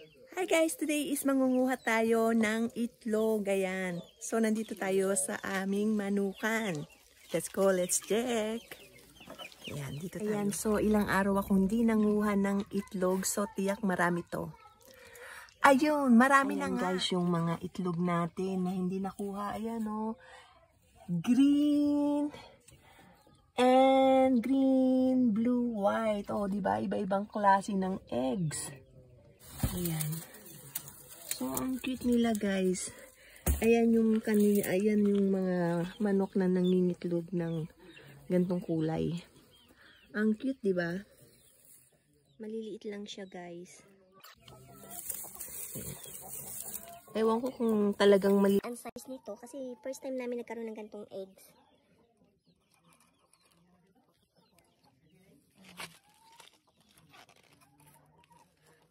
Hi guys! Today is mangunguha tayo ng itlog. Ayan. So, nandito tayo sa aming manukan. Let's go, let's check. Ayan, dito tayo. Ayan, so ilang araw akong hindi nanguha ng itlog. So, tiyak marami to. Ayun, marami na nga. Guys, yung mga itlog natin na hindi nakuha. Ayan o. Green and green, blue, white. O, diba? Iba-ibang klase ng eggs. Ayan. So, ang cute nila, guys. Ayan yung kanina, ayan yung mga manok na nangingitlog ng gantong kulay. Ang cute, diba? Maliliit lang siya, guys. Ewan ko kung talagang maliit ang size nito kasi first time namin nagkaroon ng gantong eggs.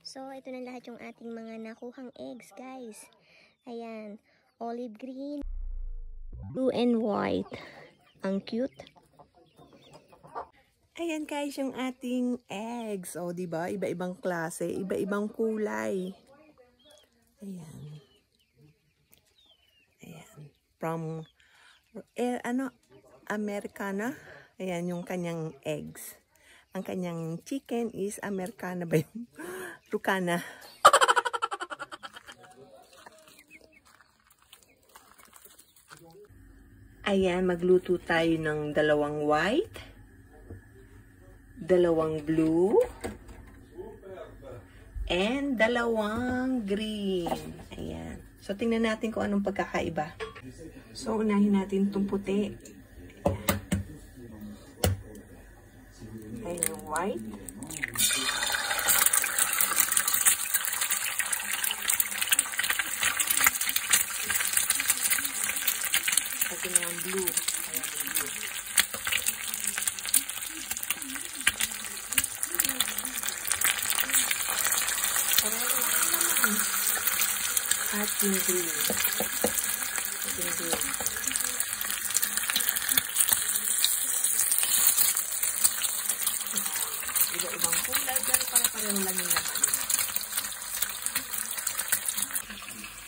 So, ito na lahat yung ating mga nakuhang eggs, guys. Ayan, olive green, blue and white. Ang cute. Ayan guys, yung ating eggs. O, diba? Iba-ibang klase, iba-ibang kulay. Ayan. Ayan. From, Americana. Ayan yung kanyang eggs. Ang kanyang chicken is Americana ba yung Rucana. Ayan, magluto tayo ng dalawang white, dalawang blue, and dalawang green. Ayan. So, tingnan natin kung anong pagkakaiba. So, unahin natin itong puti. Ayan yung white. Ito na ang blue. Ayan yung blue. At yung green. Yung green. Iba-ibang kulay, pero para-pareho lang yung laman.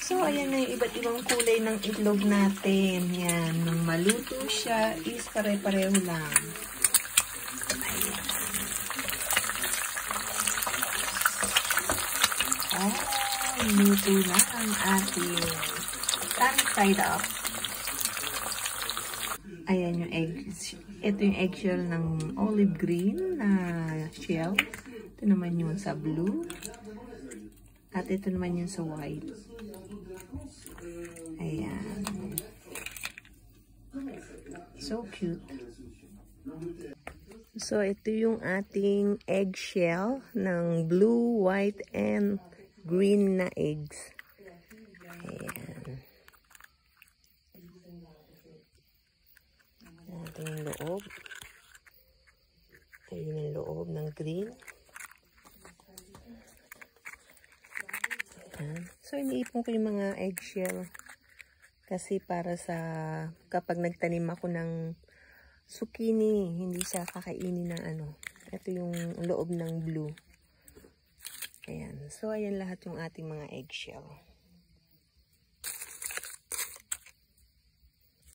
So, ayan na yung iba't ibang kulay ng itlog natin. Yan. Nung maluto siya, is pare-pareho lang. Ayan. Oh, luto na ang ating side up. Ayan yung egg. Ito yung eggshell ng olive green na shell. Ito naman yung sa blue. At ito naman yung sa white. Ayan. So cute. So, ito yung ating eggshell ng blue, white, and green na eggs. Ayan. Ito yung loob. Ayun yung loob ng green. Ayan. So, iniipon ko yung mga eggshell. Kasi para sa kapag nagtanim ako ng zucchini, hindi siya kakainin ng ano. Ito yung loob ng blue. Ayan. So, ayan lahat yung ating mga eggshell.